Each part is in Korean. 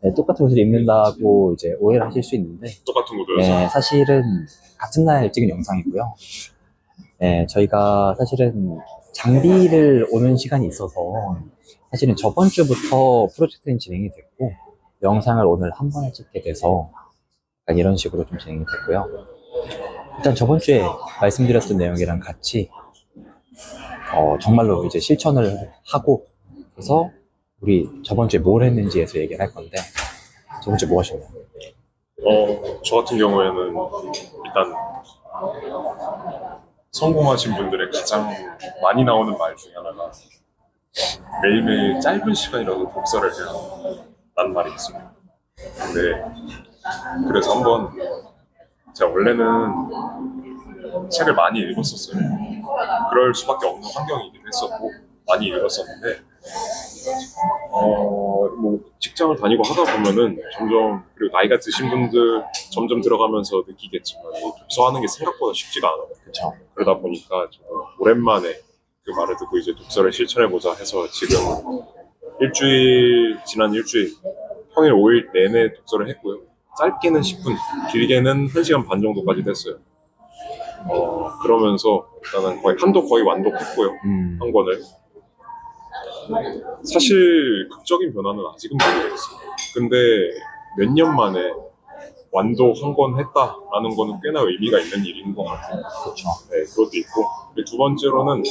네, 똑같은 옷을 입는다고 이제 오해를 하실 수 있는데, 똑같은 구도여서. 네, 사실은 같은 날 찍은 영상이고요. 네, 저희가 사실은 장비를 오는 시간이 있어서 사실은 저번 주부터 프로젝트는 진행이 됐고, 영상을 오늘 한 번에 찍게 돼서 약간 이런 식으로 좀 진행이 됐고요. 일단 저번 주에 말씀드렸던 내용이랑 같이 정말로 이제 실천을 하고, 그래서 우리 저번 주에 뭘 했는지에서 얘기를 할 건데, 저번 주에 뭐 하셨나요? 저 같은 경우에는 일단 성공하신 분들의 가장 많이 나오는 말 중에 하나가 매일매일 짧은 시간이라도 독서를 해야 라는 말이 있습니다. 근데 그래서 한번 제가 원래는 책을 많이 읽었었어요. 그럴 수밖에 없는 환경이긴 했었고 많이 읽었었는데 뭐 직장을 다니고 하다 보면은 점점, 그리고 나이가 드신 분들 점점 들어가면서 느끼겠지만 독서하는 게 생각보다 쉽지가 않아요. 그쵸. 그러다 보니까 좀 오랜만에 그 말을 듣고 이제 독서를 실천해보자 해서 지금 지난 일주일 평일 5일 내내 독서를 했고요. 짧게는 10분, 길게는 1시간 반 정도까지 됐어요. 그러면서 일단은 한도 거의 완독했고요. 한 권을. 사실 극적인 변화는 아직은 모르겠어요. 근데 몇 년 만에 완독 한 권 했다라는 거는 꽤나 의미가 있는 일인 것 같아요. 그렇죠. 네, 그것도 있고. 두 번째로는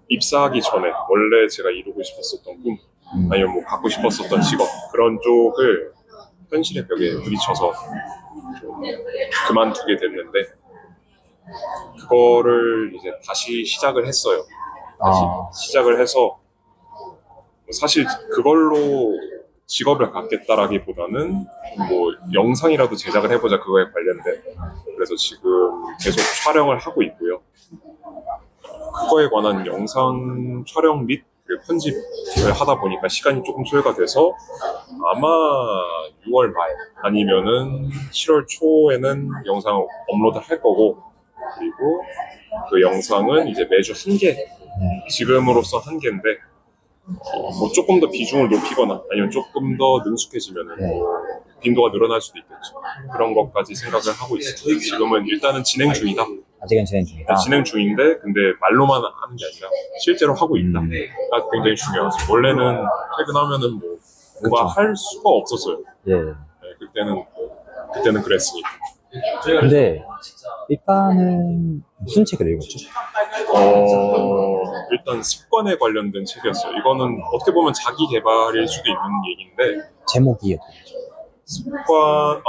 입사하기 전에 원래 제가 이루고 싶었었던 꿈, 아니면 뭐 갖고 싶었었던 직업, 그런 쪽을 현실의 벽에 부딪혀서 좀 그만두게 됐는데, 그거를 이제 다시 시작을 했어요. 시작을 해서 사실 그걸로 직업을 갖겠다라기보다는 뭐 영상이라도 제작을 해보자, 그거에 관련된. 그래서 지금 계속 촬영을 하고 있고요. 그거에 관한 영상 촬영 및 편집을 하다 보니까 시간이 조금 소요가 돼서 아마 6월 말 아니면은 7월 초에는 영상을 업로드 할 거고, 그리고 그 영상은 이제 매주 한 개, 지금으로서 한 개인데 뭐 조금 더 비중을 높이거나 아니면 조금 더 능숙해지면은 빈도가 늘어날 수도 있겠죠. 그런 것까지 생각을 하고 있습니다. 지금은 일단은 진행 중이다. 아직은 진행 중이다. 진행 중인데, 근데 말로만 하는 게 아니라 실제로 하고 있다가 굉장히 중요하죠. 원래는 퇴근하면은 뭔가 할 수가 없었어요. 예. 네, 그때는 그랬으니까. 근데 일단은 무슨 책을 읽었죠? 일단 습관에 관련된 책이었어요. 이거는 어떻게 보면 자기 개발일 수도 있는 얘기인데, 제목이요.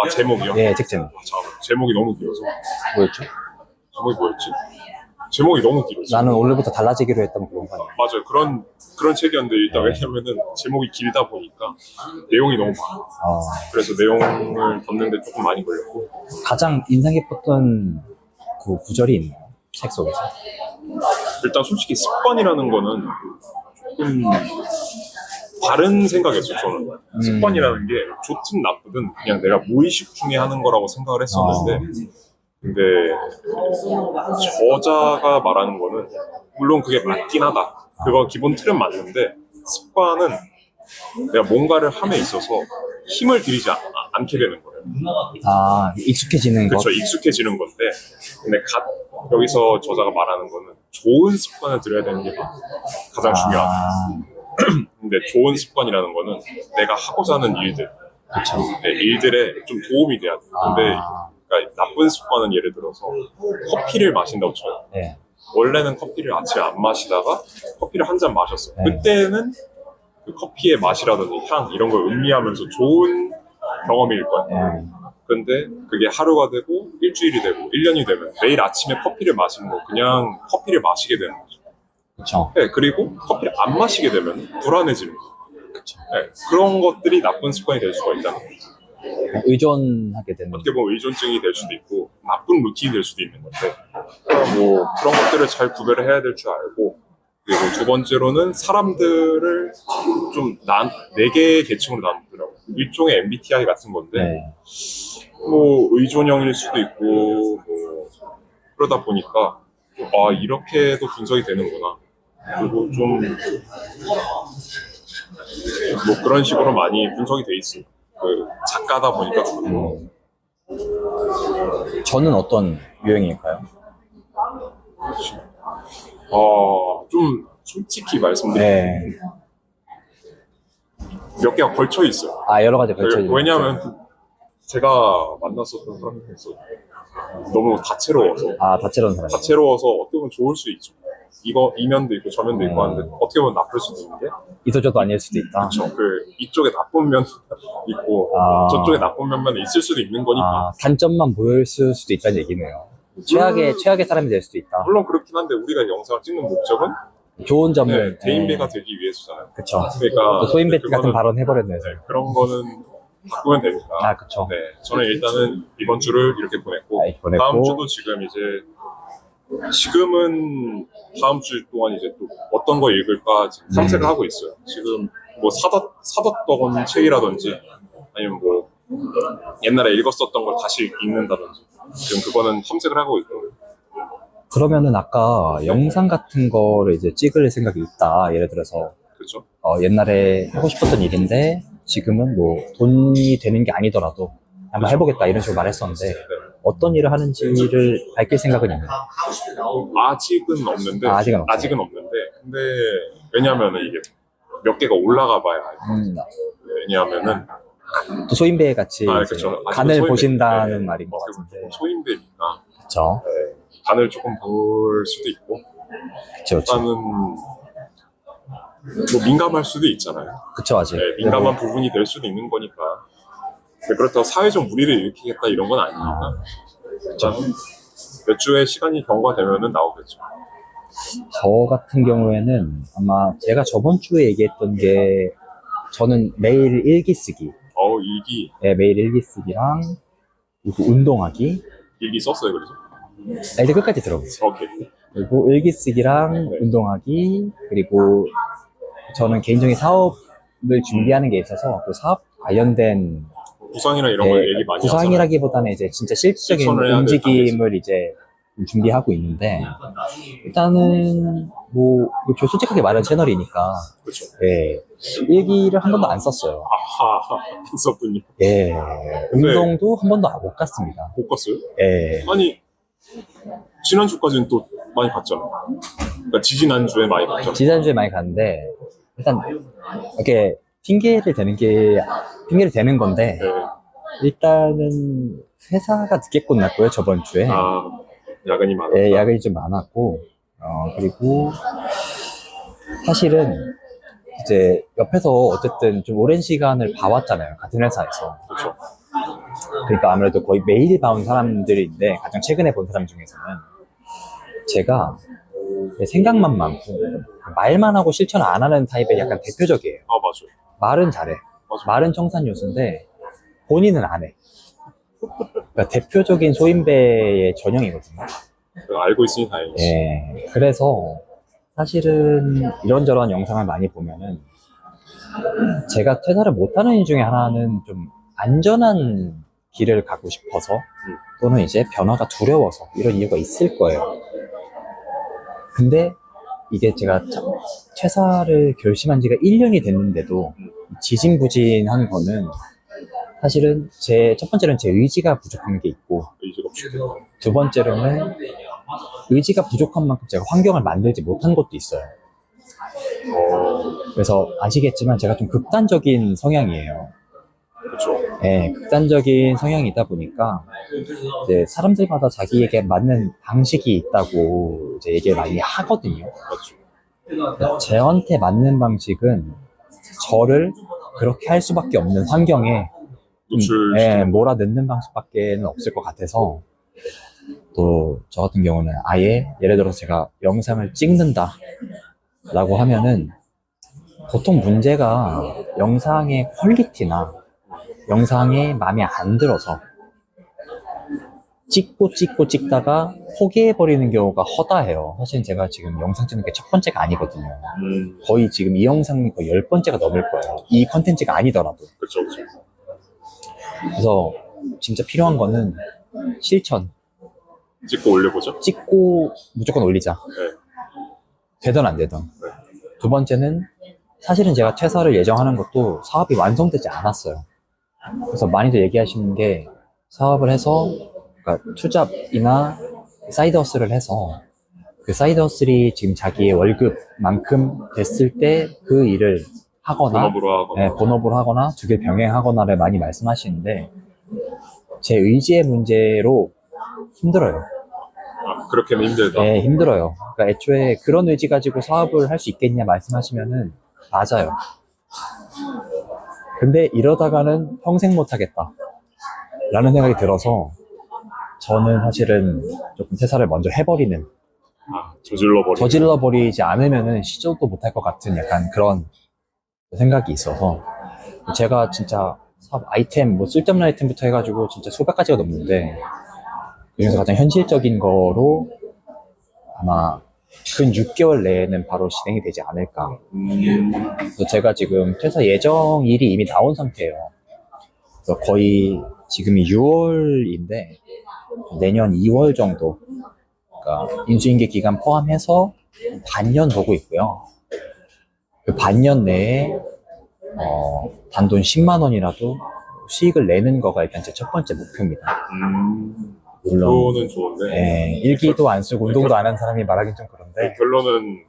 제목이요? 예, 책 제목. 잠깐만, 제목이 너무 길어서. 뭐였죠? 제목이 뭐였지? 제목이 너무 길었어요. 나는 원래부터 달라지기로 했던 그런 거 아니에요? 맞아요. 그런 책이었는데, 일단 왜냐면은 제목이 길다 보니까 내용이 너무 많아. 그래서 내용을 담는데 조금 많이 걸렸고. 가장 인상 깊었던 그 구절이 있나요? 책 속에서? 일단 솔직히 습관이라는 거는 조금 다른 생각이었어요, 저는. 습관이라는 게 좋든 나쁘든 그냥 내가 무의식 중에 하는 거라고 생각을 했었는데, 근데 저자가 말하는 거는 물론 그게 맞긴 하다. 그거 기본 틀은 맞는데, 습관은 내가 뭔가를 함에 있어서 힘을 들이지 않게 되는 거예요. 익숙해지는 거? 그렇죠. 익숙해지는 건데, 근데 여기서 저자가 말하는 거는 좋은 습관을 들여야 되는 게 가장 중요하다. 근데 좋은 습관이라는 거는 내가 하고자 하는 일들, 네, 일들에 좀 도움이 돼야 돼. 근데 그러니까 나쁜 습관은 예를 들어서 커피를 마신다고 쳐요. 네. 원래는 커피를 아침에 안 마시다가 커피를 한 잔 마셨어요. 그때는 그 커피의 맛이라든지 향 이런 걸 음미하면서 좋은 경험일 거예요. 근데 그게 하루가 되고 일주일이 되고 1년이 되면 매일 아침에 커피를 마시는 거, 그냥 커피를 마시게 되는 거죠. 그렇죠. 네, 그리고 커피를 안 마시게 되면 불안해지는 거예요. 네, 그런 것들이 나쁜 습관이 될 수가 있다는 거죠. 의존하게 되는. 어떻게 보면 의존증이 될 수도 있고 나쁜 루틴이 될 수도 있는 건데, 뭐 그런 것들을 잘 구별을 해야 될 줄 알고, 그리고 두 번째로는 사람들을 좀 4개의 계층으로 나누더라고요. 일종의 MBTI 같은 건데, 뭐 의존형일 수도 있고, 뭐 그러다 보니까 이렇게도 분석이 되는구나. 그리고 좀 뭐 그런 식으로 많이 분석이 돼 있어요. 그 작가다 보니까 저는 어떤 유형일까요? 좀 솔직히 말씀드리면 네. 몇 개가 걸쳐 있어요. 여러 가지 걸쳐있는. 왜냐하면 제가 만났었던 사람 중에서 너무 다채로워서 다채로운 사람. 어떻게 보면 좋을 수 있죠. 이 면도 있고 저 면도 있고 하는데 어떻게 보면 나쁠 수도 있는데 이도저도 아닐 수도 있다. 그렇죠. 이쪽에 나쁜 면 있고 저쪽에 나쁜 면만 있을 수도 있는 거니까. 단점만 보였을 수도 있다는 얘기네요. 최악의 사람이 될 수도 있다. 물론 그렇긴 한데 우리가 영상을 찍는 목적은 좋은 점을 대인배가 되기 위해서잖아요. 그쵸. 그러니까 소인배 같은 발언 해버렸네요. 그런 거는 바꾸면 되니까. 그쵸. 네, 저는 일단은 이번 주를 이렇게 보냈고 다음 주도 지금은 다음 주 동안 이제 또 어떤 거 읽을까 지금 탐색을 하고 있어요. 지금 뭐 사뒀던 책이라든지 아니면 뭐 옛날에 읽었었던 걸 다시 읽는다든지 지금 그거는 탐색을 하고 있고. 그러면은 아까 영상 같은 거를 이제 찍을 생각이 있다. 예를 들어서 그렇죠. 옛날에 하고 싶었던 일인데 지금은 뭐 돈이 되는 게 아니더라도 한번 해보겠다 이런 식으로 말했었는데 어떤 일을 하는지를 밝힐 생각은 있나요? 아직은 없는데 근데 왜냐하면은 이게 몇 개가 올라가 봐야 알죠. 왜냐하면은 또 소인배 같이 그렇죠. 간을 보신다는 말인 것 같은데 소인배니까 그렇죠. 간을 조금 볼 수도 있고 그렇죠. 일단은 뭐 민감할 수도 있잖아요. 그쵸, 아직. 민감한 부분이 될 수도 있는 거니까. 그렇다고 사회적 무리를 일으키겠다 이런 건 아니니까. 일단 몇 주의 시간이 경과되면은 나오겠죠. 저 같은 경우에는 아마 제가 저번 주에 얘기했던 게 저는 매일 일기 쓰기. 일기. 네, 매일 일기 쓰기랑 그리고 운동하기. 일기 썼어요, 그래서? 이제 끝까지 들어보세요. 오케이. 그리고 일기 쓰기랑 운동하기 그리고 저는 개인적인 사업을 준비하는 게 있어서 그 사업 관련된 구상이나 이런 거 얘기 많이 구상이라기보다는 이제 진짜 실질적인 움직임을 이제 준비하고 있는데 일단은 뭐 솔직하게 말하는 채널이니까 그렇죠. 일기를 한 번도 안 썼어요. 안 썼군요. 운동도 한 번도 못 갔습니다. 못 갔어요? 아니 지난주까지는 또 많이 갔잖아. 그러니까 지난주에 많이 갔잖아. 지난주에 많이 갔는데 일단 이렇게 핑계를 대는 건데 일단은 회사가 늦게 끝났고요. 저번 주에 야근이 많았다. 야근이 좀 많았고 그리고 사실은 이제 옆에서 어쨌든 좀 오랜 시간을 봐왔잖아요. 같은 회사에서. 그렇죠. 그러니까 아무래도 거의 매일 봐온 사람들인데 가장 최근에 본 사람 중에서는 제가 생각만 많고 말만 하고 실천 안 하는 타입의 약간 대표적이에요. 맞아요. 말은 잘해. 말은 청산요소인데 본인은 안 해. 그러니까 대표적인 소인배의 전형이거든요. 알고 있으니 다행이지. 그래서 사실은 이런저런 영상을 많이 보면은 제가 퇴사를 못하는 이유 중에 하나는 좀 안전한 길을 가고 싶어서 또는 이제 변화가 두려워서 이런 이유가 있을 거예요. 근데 이게 제가 퇴사를 결심한 지가 1년이 됐는데도 지진부진한 거는 사실은 첫 번째로는 제 의지가 부족한 게 있고 두 번째로는 의지가 부족한 만큼 제가 환경을 만들지 못한 것도 있어요. 그래서 아시겠지만 제가 좀 극단적인 성향이에요. 그렇죠. 극단적인 성향이다 보니까 이제 사람들마다 자기에게 맞는 방식이 있다고 이제 얘기를 많이 하거든요. 그렇죠. 저한테 맞는 방식은 저를 그렇게 할 수밖에 없는 환경에 몰아넣는 방식밖에 없을 것 같아서 또 저 같은 경우는 아예 예를 들어서 제가 영상을 찍는다 라고 하면은 보통 문제가 영상의 퀄리티나 영상에 마음에 안 들어서 찍다가 포기해버리는 경우가 허다해요. 사실 제가 지금 영상 찍는 게 첫 번째가 아니거든요. 거의 지금 이 영상이 거의 10번째가 넘을 거예요. 이 컨텐츠가 아니더라도. 그렇죠. 그래서 진짜 필요한 거는 실천. 찍고 올려보죠. 찍고 무조건 올리자. 되든 안 되든. 두 번째는 사실은 제가 퇴사를 예정하는 것도 사업이 완성되지 않았어요. 그래서 많이들 얘기하시는 게 사업을 해서 그러니까 투잡이나 사이드허슬을 해서 그 사이드허슬이 지금 자기의 월급만큼 됐을 때 그 일을 하거나 본업으로 하거나. 네, 본업으로 하거나 두 개 병행하거나를 많이 말씀하시는데 제 의지의 문제로 힘들어요. 아, 그렇게는 힘들다. 네, 힘들어요. 그러니까 애초에 그런 의지 가지고 사업을 할 수 있겠냐 말씀하시면은 맞아요. 근데 이러다가는 평생 못 하겠다 라는 생각이 들어서 저는 사실은 조금 퇴사를 먼저 해버리는, 아, 저질러 버리지 않으면은 시도도 못 할 것 같은 약간 그런 생각이 있어서 제가 진짜 사업 아이템, 뭐 쓸데없는 아이템부터 해가지고 진짜 수백 가지가 넘는데 그중에서 가장 현실적인 거로 아마 근 6개월 내에는 바로 진행이 되지 않을까. 그래서 제가 지금 퇴사 예정일이 이미 나온 상태예요. 그래서 거의 지금이 6월인데 내년 2월 정도, 그러니까 인수인계 기간 포함해서 반년 보고 있고요. 그 반년 내에 단돈 10만 원이라도 수익을 내는 거가 일단 제 첫 번째 목표입니다. 물론 그거는 좋은데. 예, 일기도 안 쓰고 운동도 안 한 사람이 말하긴 좀 그런데 결론은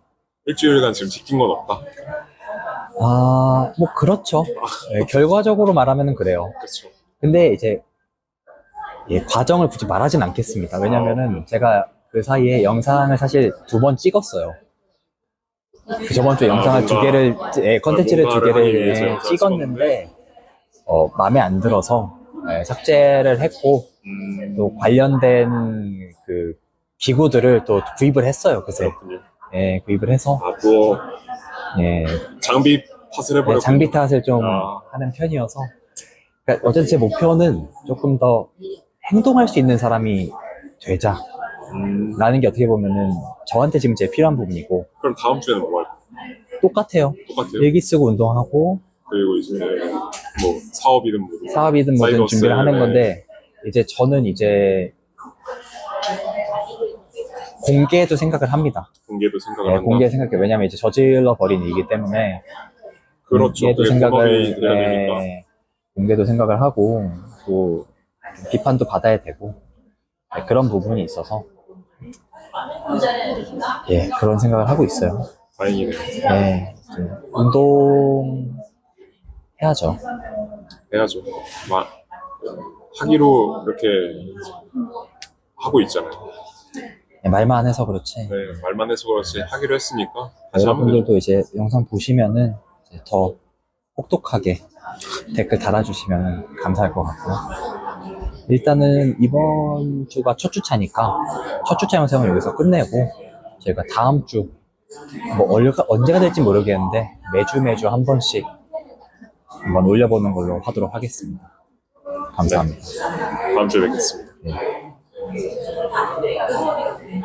일주일간 지금 지킨 건 없다. 아, 뭐 그렇죠. 예, 결과적으로 말하면 그래요. 그렇죠. 근데 이제 예, 과정을 굳이 말하진 않겠습니다. 왜냐면은 제가 그 사이에 영상을 사실 2번 찍었어요. 그 저번 주에 영상을 뭔가, 2개를, 예, 컨텐츠를 뭔가를 하기 2개를 위해서 예, 영상을 찍었는데 마음에 안 들어서 예, 삭제를 했고 또 관련된 그 기구들을 또 구입을 했어요, 그새. 그렇군요. 예, 구입을 해서 아, 또 예, 장비 탓을 해버렸군요. 네, 장비 탓을 좀 아. 하는 편이어서. 그러니까 어쨌든 제 목표는 조금 더 행동할 수 있는 사람이 되자. 라는 게 어떻게 보면은 저한테 지금 제일 필요한 부분이고. 그럼 다음 주에는 뭐 할까요? 똑같아요. 똑같아요? 일기 쓰고 운동하고 그리고 이제 뭐 사업이든 뭐든 사업이든 뭐든 사이버스, 준비를 하는 네. 건데 이제 저는 이제 공개도 생각을 합니다. 공개도 생각을 네, 한다. 공개 생각해. 왜냐면 이제 저질러 버린 일이기 때문에 그렇죠. 공개도 그게 생각을 본업이 돼야 되니까. 공개도 생각을 하고 또 비판도 받아야 되고 네, 그런 부분이 있어서 예, 그런 생각을 하고 있어요. 다행이네요. 네, 좀 운동 해야죠. 해야죠. 하기로 이렇게 하고 있잖아요. 네, 말만 해서 그렇지. 네, 말만 해서 그렇지 하기로 했으니까 다시 하면 되죠. 여러분들도 이제 영상 보시면은 이제 더 혹독하게 댓글 달아주시면 감사할 것 같고요. 일단은 이번 주가 첫 주차니까 첫 주차 영상은 여기서 끝내고 저희가 다음 주 뭐 언제가 될지 모르겠는데 매주 한 번씩 한번 올려보는 걸로 하도록 하겠습니다. 감사합니다. 다음 주에 뵙겠습니다. 네.